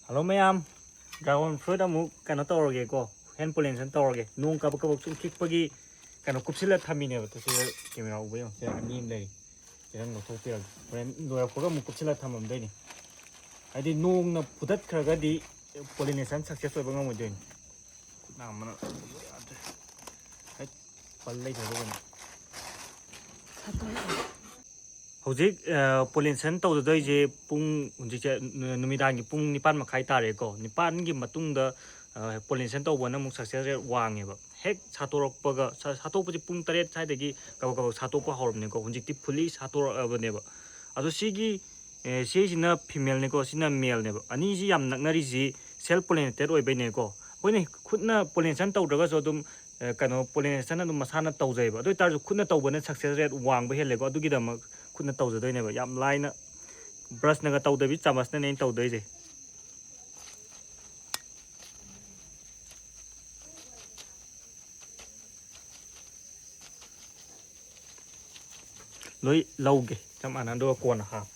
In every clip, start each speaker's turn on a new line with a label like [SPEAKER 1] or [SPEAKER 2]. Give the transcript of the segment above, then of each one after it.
[SPEAKER 1] Hello ma'am, dragon fruit amuk kano tawrage ko hand pollination tawrage nung kabak kabak sum kikpagi kano kupsila thamine ba to se camera ubo yo se anim lei se no thok pira ren loya ko mu kupsila thamam dai ni adi nung na pudat khraga di pollination success oiba ngam dai ni na mana ai pal lei thabo ni Hojik pollination tawdoi je pung hojik numidang pung nipan makai tare ko nipan gi matungda pollination tawbona muk success rate wangeba hek satorok paga satok paji pung taret sai degi kaw kaw satok pa horne ko hojik ti fully satorok abaneba ado sigi sina female ne ko sina male ne ani ji yam naknari ji self pollinated oibai ne ko koine khutna pollination tawdraga so dum kano pollination adum masana tawjaiba ado tar khutna tawbona success rate wangba hele ko adugi dam khutna tawjadoineba yam laina brush naga tawdabi chamas na ne tawdoi je loi lauge cham anando kona hap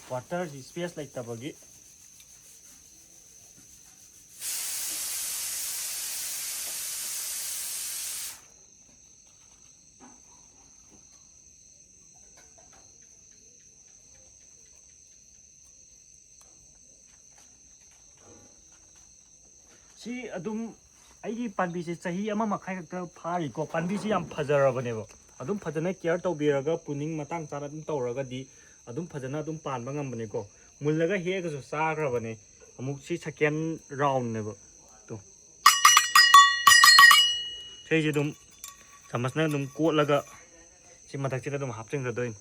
[SPEAKER 1] water space like tabagi si adum aigi panbi se chahi ama makhai ka phari ko panbi si yam phajarabane ba adum phajana care tawbiraga puning matang chara dum tawraga di adum phajana adum panba ngambane ko mullaga hega so sagrabane amuk si second round ne ba to sei je dum samasna dum kotlaga si mathak chira dum hapching da doin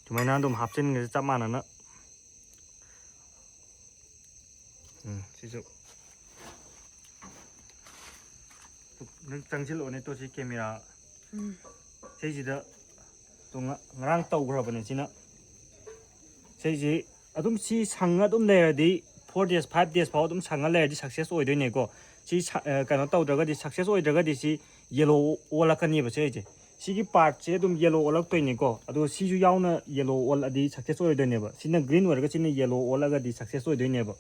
[SPEAKER 1] tumaina dum hapchin nge chamana na sisu changsil one to si camera sei ji da tunga ngrang tawgrabane sina sei ji adum si sanga dum leradi 4 days 5 days pau dum sanga leradi success oidoine ko si kano tawdraga di success oidraga di si yellow olakani ba sei ji sigi part se dum yellow olak toine ko adu si ju yauna yellow ol adi success oidoine ba sina green warga sina yellow olaga di success oidoine ba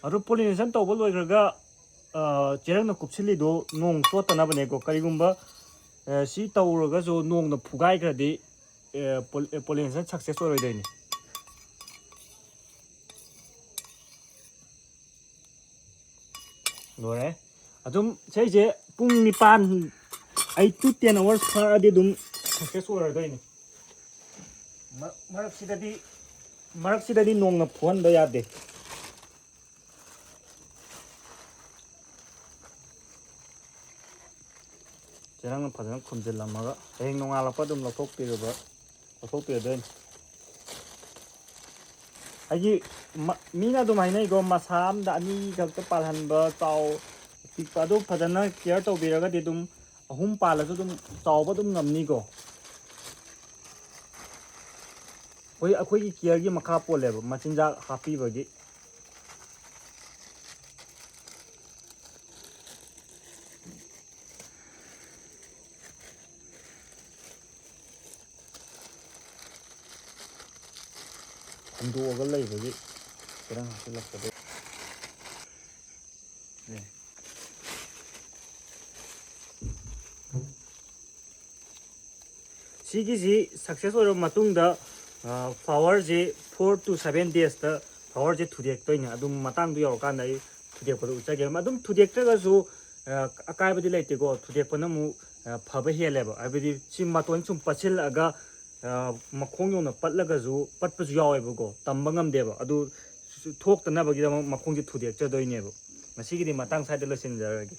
[SPEAKER 1] aru pollination tawba loigraga cherang na kupsili do nong chotana bane ko karigumba si tawraga jo nong na phugai gradi pollination success oroidaini lore adum sei je pung nipan 8 to 10 hours far adi dum success oroidaini marak sidadi nong na phuan da yade Jarang padang kunjil lama ga, nong alapa dum lapok piru den. Aji mina dum hai nai go masam da ani gak te palhan ba tau pikpa do padana care to biraga di dum ahum pala so dum tau ba dum ngamni go. Koi akoi ki care gi makha pole ba machinja happy ba gi. Ando agal lay bagi kurang hasil lakade ne sigi ji success oro matungda flower je 4 to 7 days ta flower je thudek toina adum matang du yor kan dai thudek padu chage adum thudek ta ga su akai badi laite go thudek pana mu phaba hele ba abidi si maton sum pachil aga makhong yona patlaga zu patpa zu yawe bugo tamba ngamdeba adu thok tana bagi makong ji thudek cha doine bu masigi di matang side lo sin jaragi